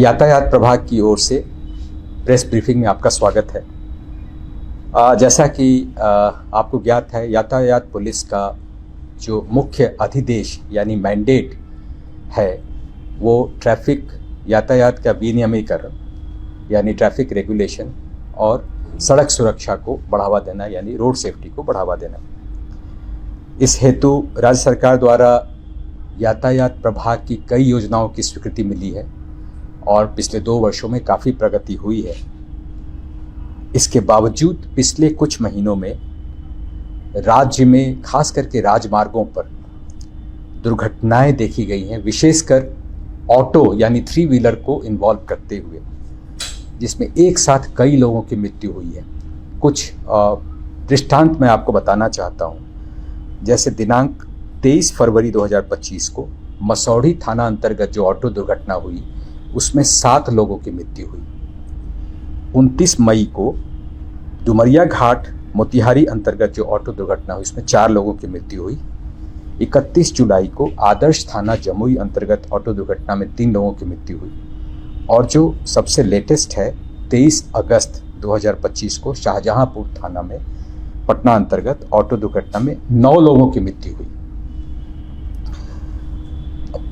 यातायात प्रभाग की ओर से प्रेस ब्रीफिंग में आपका स्वागत है। जैसा कि आपको ज्ञात है, यातायात पुलिस का जो मुख्य अधिदेश यानी मैंडेट है वो ट्रैफिक यातायात का विनियमीकरण यानी ट्रैफिक रेगुलेशन और सड़क सुरक्षा को बढ़ावा देना यानी रोड सेफ्टी को बढ़ावा देना। इस हेतु राज्य सरकार द्वारा यातायात प्रभाग की कई योजनाओं की स्वीकृति मिली है और पिछले 2 वर्षों में काफ़ी प्रगति हुई है। इसके बावजूद पिछले कुछ महीनों में राज्य में खास करके राजमार्गों पर दुर्घटनाएं देखी गई हैं, विशेषकर ऑटो यानी 3 व्हीलर को इन्वॉल्व करते हुए, जिसमें एक साथ कई लोगों की मृत्यु हुई है। कुछ दृष्टांत मैं आपको बताना चाहता हूं। जैसे दिनांक 23 फरवरी 2025 को मसौढ़ी थाना अंतर्गत जो ऑटो दुर्घटना हुई उसमें 7 लोगों की मृत्यु हुई। 29 मई को डुमरिया घाट मोतिहारी अंतर्गत जो ऑटो दुर्घटना हुई उसमें 4 लोगों की मृत्यु हुई। 31 जुलाई को आदर्श थाना जमुई अंतर्गत ऑटो दुर्घटना में 3 लोगों की मृत्यु हुई। और जो सबसे लेटेस्ट है 23 अगस्त 2025 को शाहजहांपुर थाना में पटना अंतर्गत ऑटो दुर्घटना में 9 लोगों की मृत्यु हुई।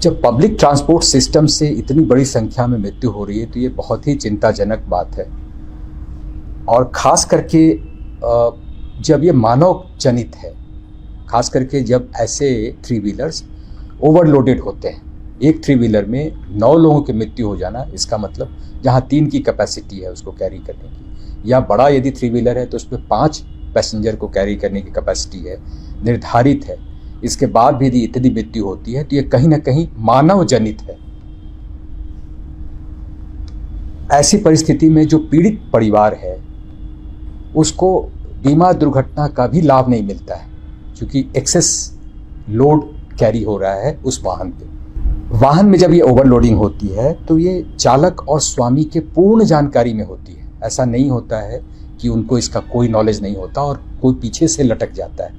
जब पब्लिक ट्रांसपोर्ट सिस्टम से इतनी बड़ी संख्या में मृत्यु हो रही है तो ये बहुत ही चिंताजनक बात है। और खास करके जब ये मानव जनित है, खास करके जब ऐसे 3 व्हीलर्स ओवरलोडेड होते हैं। एक 3 व्हीलर में 9 लोगों की मृत्यु हो जाना, इसका मतलब जहाँ 3 की कैपेसिटी है उसको कैरी करने की, या बड़ा यदि 3 व्हीलर है तो उसमें 5 पैसेंजर को कैरी करने की कैपेसिटी है, निर्धारित है। इसके बाद भी यदि इतनी मृत्यु होती है तो ये कहीं ना कहीं मानव जनित है। ऐसी परिस्थिति में जो पीड़ित परिवार है उसको बीमा दुर्घटना का भी लाभ नहीं मिलता है, क्योंकि एक्सेस लोड कैरी हो रहा है उस वाहन पे। वाहन में जब ये ओवरलोडिंग होती है तो ये चालक और स्वामी के पूर्ण जानकारी में होती है। ऐसा नहीं होता है कि उनको इसका कोई नॉलेज नहीं होता और कोई पीछे से लटक जाता है,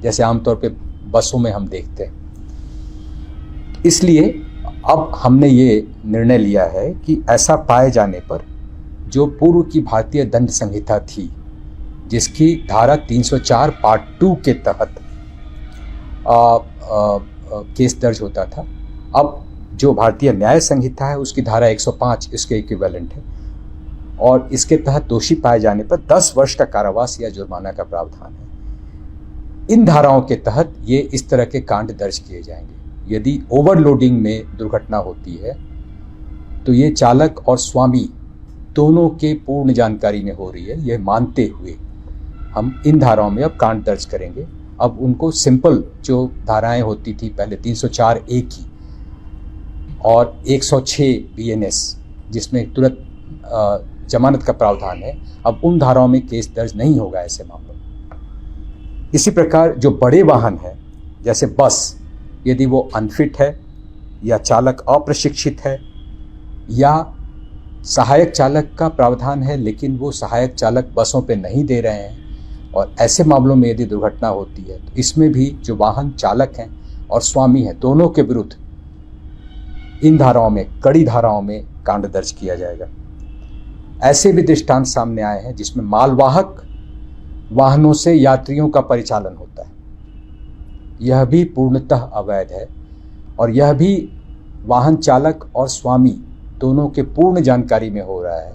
जैसे आमतौर पे बसों में हम देखते हैं। इसलिए अब हमने ये निर्णय लिया है कि ऐसा पाए जाने पर जो पूर्व की भारतीय दंड संहिता थी, जिसकी धारा 304 पार्ट 2 के तहत केस दर्ज होता था, अब जो भारतीय न्याय संहिता है उसकी धारा 105 इसके इक्विवेलेंट है और इसके तहत दोषी पाए जाने पर 10 वर्ष का कारावास या जुर्माना का प्रावधान है। इन धाराओं के तहत ये इस तरह के कांड दर्ज किए जाएंगे। यदि ओवरलोडिंग में दुर्घटना होती है तो ये चालक और स्वामी दोनों के पूर्ण जानकारी में हो रही है, ये मानते हुए हम इन धाराओं में अब कांड दर्ज करेंगे। अब उनको सिंपल जो धाराएं होती थी पहले 304 ए की और 106 BNS जिसमें तुरंत जमानत का प्रावधान है, अब उन धाराओं में केस दर्ज नहीं होगा ऐसे मामलों में। इसी प्रकार जो बड़े वाहन हैं जैसे बस, यदि वो अनफिट है या चालक अप्रशिक्षित है या सहायक चालक का प्रावधान है लेकिन वो सहायक चालक बसों पे नहीं दे रहे हैं, और ऐसे मामलों में यदि दुर्घटना होती है तो इसमें भी जो वाहन चालक हैं और स्वामी हैं दोनों के विरुद्ध इन धाराओं में, कड़ी धाराओं में कांड दर्ज किया जाएगा। ऐसे भी दृष्टांत सामने आए हैं जिसमें मालवाहक वाहनों से यात्रियों का परिचालन होता है, यह भी पूर्णतः अवैध है और यह भी वाहन चालक और स्वामी दोनों के पूर्ण जानकारी में हो रहा है,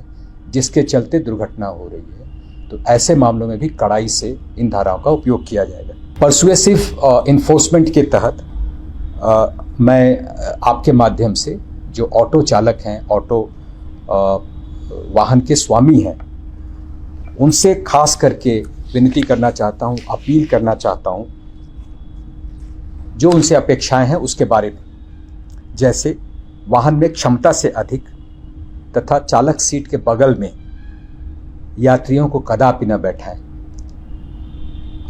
जिसके चलते दुर्घटना हो रही है। तो ऐसे मामलों में भी कड़ाई से इन धाराओं का उपयोग किया जाएगा। परसुएसिव इन्फोर्समेंट के तहत मैं आपके माध्यम से जो ऑटो चालक हैं, ऑटो वाहन के स्वामी हैं, उनसे खास करके विनती करना चाहता हूं, अपील करना चाहता हूं, जो उनसे अपेक्षाएं हैं उसके बारे में। जैसे वाहन में क्षमता से अधिक तथा चालक सीट के बगल में यात्रियों को कदापि न बैठाएं।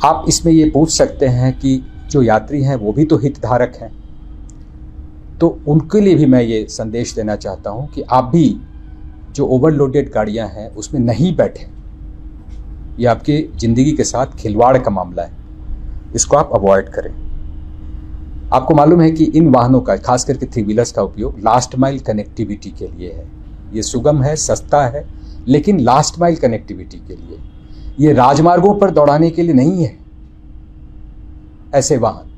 आप इसमें ये पूछ सकते हैं कि जो यात्री हैं वो भी तो हितधारक हैं, तो उनके लिए भी मैं ये संदेश देना चाहता हूं कि आप भी जो ओवरलोडेड गाड़ियां हैं उसमें नहीं बैठें। ये आपकी ज़िंदगी के साथ खिलवाड़ का मामला है, इसको आप अवॉइड करें। आपको मालूम है कि इन वाहनों का, खास करके 3 व्हीलर्स का उपयोग लास्ट माइल कनेक्टिविटी के लिए है। ये सुगम है, सस्ता है, लेकिन लास्ट माइल कनेक्टिविटी के लिए, ये राजमार्गों पर दौड़ाने के लिए नहीं है ऐसे वाहन।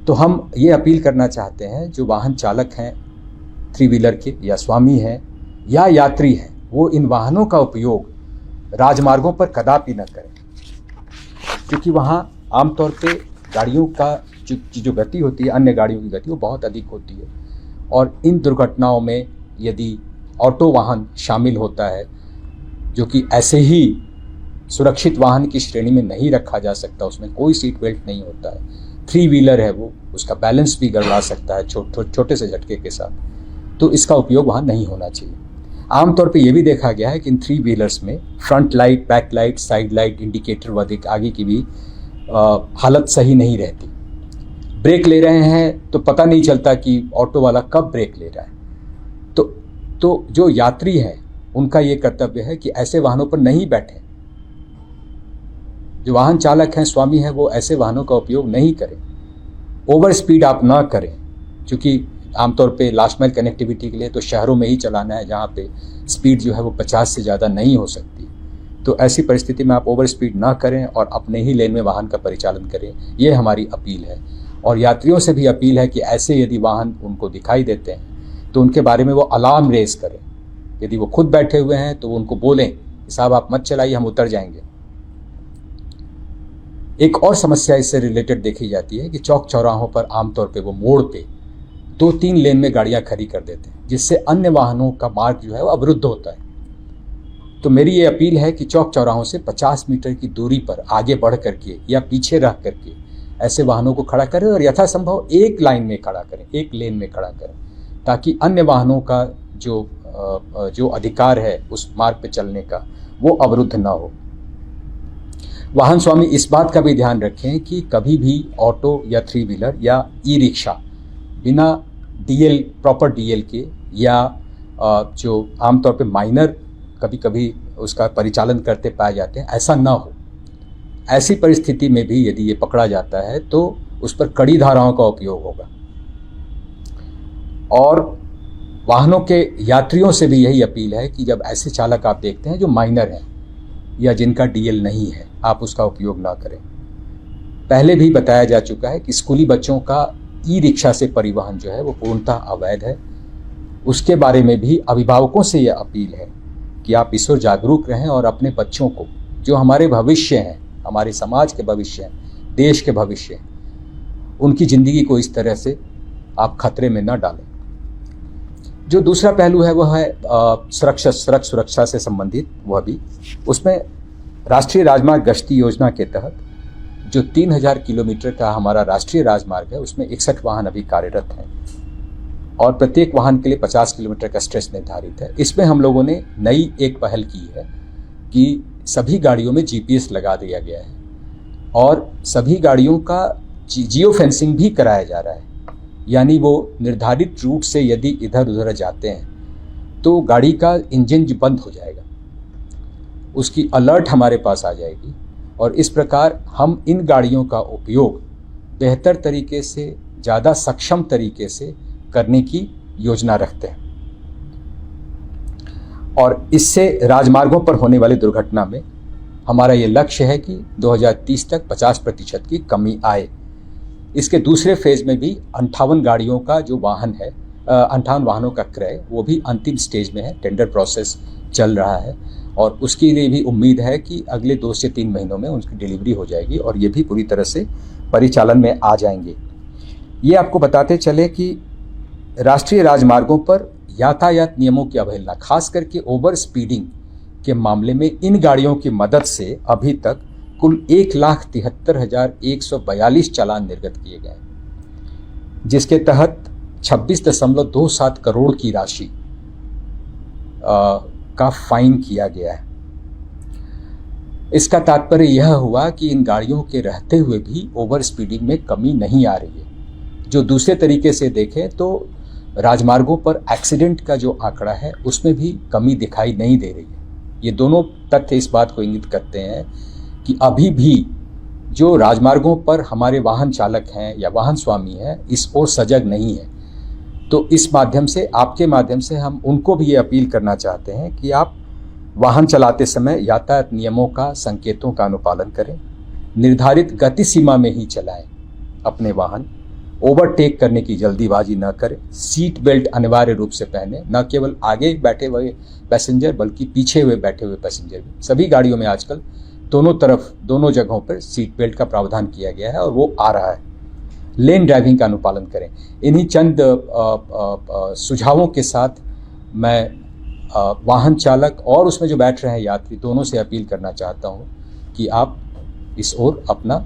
तो हम ये अपील करना चाहते हैं, जो वाहन चालक हैं, 3 व्हीलर के या स्वामी हैं या यात्री हैं, वो इन वाहनों का उपयोग राजमार्गों पर कदापि न करें, क्योंकि वहाँ आमतौर पे गाड़ियों का जो गति होती है, अन्य गाड़ियों की गति वो बहुत अधिक होती है। और इन दुर्घटनाओं में यदि ऑटो वाहन शामिल होता है, जो कि ऐसे ही सुरक्षित वाहन की श्रेणी में नहीं रखा जा सकता, उसमें कोई सीट बेल्ट नहीं होता है, 3 व्हीलर है वो, उसका बैलेंस भी गड़बड़ा सकता है छोटे से झटके के साथ, तो इसका उपयोग वहाँ नहीं होना चाहिए। आमतौर पे ये भी देखा गया है कि इन 3 व्हीलर्स में front light, back light, side light, indicator व आगे की भी हालत सही नहीं रहती। ब्रेक ले रहे हैं तो पता नहीं चलता कि ऑटो वाला कब ब्रेक ले रहा है। तो जो यात्री हैं उनका ये कर्तव्य है कि ऐसे वाहनों पर नहीं बैठें। जो वाहन चालक हैं, स्वामी हैं, वो ऐसे वाहनों का उपयोग नहीं करें। ओवर स्पीड आप ना करें, क्योंकि आमतौर पे लास्ट माइल कनेक्टिविटी के लिए तो शहरों में ही चलाना है, जहाँ पे स्पीड जो है वो 50 से ज़्यादा नहीं हो सकती। तो ऐसी परिस्थिति में आप ओवर स्पीड ना करें और अपने ही लेन में वाहन का परिचालन करें, ये हमारी अपील है। और यात्रियों से भी अपील है कि ऐसे यदि वाहन उनको दिखाई देते हैं तो उनके बारे में वो अलार्म रेज करें। यदि वो खुद बैठे हुए हैं तो वो उनको बोलें कि साहब आप मत चलाइए, हम उतर जाएंगे। एक और समस्या इससे रिलेटेड देखी जाती है कि चौक चौराहों पर आमतौर पे वो मोड़ पे 2-3 लेन में गाड़ियां खड़ी कर देते हैं, जिससे अन्य वाहनों का मार्ग जो है वो अवरुद्ध होता है। तो मेरी ये अपील है कि चौक चौराहों से 50 मीटर की दूरी पर आगे बढ़ करके या पीछे रह करके ऐसे वाहनों को खड़ा करें और यथासंभव एक लाइन में खड़ा करें, एक लेन में खड़ा करें, ताकि अन्य वाहनों का जो अधिकार है उस मार्ग पे चलने का वो अवरुद्ध ना हो। वाहन स्वामी इस बात का भी ध्यान रखें कि कभी भी ऑटो या 3 व्हीलर या ई रिक्शा बिना डीएल, प्रॉपर डीएल के या जो आमतौर पे माइनर कभी कभी उसका परिचालन करते पाए जाते हैं, ऐसा ना हो। ऐसी परिस्थिति में भी यदि ये पकड़ा जाता है तो उस पर कड़ी धाराओं का उपयोग होगा। और वाहनों के यात्रियों से भी यही अपील है कि जब ऐसे चालक आप देखते हैं जो माइनर हैं या जिनका डीएल नहीं है, आप उसका उपयोग ना करें। पहले भी बताया जा चुका है कि स्कूली बच्चों का ई रिक्शा से परिवहन जो है वो पूर्णतः अवैध है। उसके बारे में भी अभिभावकों से यह अपील है कि आप इस ओर जागरूक रहें और अपने बच्चों को, जो हमारे भविष्य हैं, हमारे समाज के भविष्य हैं, देश के भविष्य हैं, उनकी ज़िंदगी को इस तरह से आप खतरे में न डालें। जो दूसरा पहलू है वह है सड़क सुरक्षा से संबंधित। वह भी उसमें राष्ट्रीय राजमार्ग गश्ती योजना के तहत जो 3000 किलोमीटर का हमारा राष्ट्रीय राजमार्ग है, उसमें 61 वाहन अभी कार्यरत हैं और प्रत्येक वाहन के लिए 50 किलोमीटर का स्ट्रेच निर्धारित है। इसमें हम लोगों ने नई एक पहल की है कि सभी गाड़ियों में जीपीएस लगा दिया गया है और सभी गाड़ियों का जियो फेंसिंग भी कराया जा रहा है। यानी वो निर्धारित रूट से यदि इधर उधर जाते हैं तो गाड़ी का इंजन बंद हो जाएगा, उसकी अलर्ट हमारे पास आ जाएगी और इस प्रकार हम इन गाड़ियों का उपयोग बेहतर तरीके से, ज़्यादा सक्षम तरीके से करने की योजना रखते हैं। और इससे राजमार्गों पर होने वाली दुर्घटना में हमारा ये लक्ष्य है कि 2030 तक 50% की कमी आए। इसके दूसरे फेज में भी 58 गाड़ियों का जो वाहन है, 58 वाहनों का क्रय, वो भी अंतिम स्टेज में है, टेंडर प्रोसेस चल रहा है और उसके लिए भी उम्मीद है कि अगले 2 से 3 महीनों में उनकी डिलीवरी हो जाएगी और ये भी पूरी तरह से परिचालन में आ जाएंगे। ये आपको बताते चले कि राष्ट्रीय राजमार्गों पर यातायात नियमों की अवहेलना, खास करके ओवर स्पीडिंग के मामले में इन गाड़ियों की मदद से अभी तक कुल 1,73,142 चालान निर्गत किए गए, जिसके तहत 26.27 करोड़ की राशि का फाइन किया गया है। इसका तात्पर्य यह हुआ कि इन गाड़ियों के रहते हुए भी ओवर स्पीडिंग में कमी नहीं आ रही है। जो दूसरे तरीके से देखें तो राजमार्गों पर एक्सीडेंट का जो आंकड़ा है उसमें भी कमी दिखाई नहीं दे रही है। ये दोनों तथ्य इस बात को इंगित करते हैं कि अभी भी जो राजमार्गों पर हमारे वाहन चालक हैं या वाहन स्वामी हैं, इस ओर सजग नहीं है। तो इस माध्यम से, आपके माध्यम से हम उनको भी ये अपील करना चाहते हैं कि आप वाहन चलाते समय यातायात नियमों का, संकेतों का अनुपालन करें, निर्धारित गति सीमा में ही चलाएं अपने वाहन, ओवरटेक करने की जल्दीबाजी न करें, सीट बेल्ट अनिवार्य रूप से पहने, न केवल आगे बैठे हुए पैसेंजर बल्कि पीछे हुए बैठे हुए पैसेंजर भी। सभी गाड़ियों में आजकल दोनों तरफ, दोनों जगहों पर सीट बेल्ट का प्रावधान किया गया है और वो आ रहा है। लेन ड्राइविंग का अनुपालन करें। इन्हीं चंद सुझावों के साथ मैं वाहन चालक और उसमें जो बैठ रहे हैं यात्री, दोनों से अपील करना चाहता हूं कि आप इस ओर अपना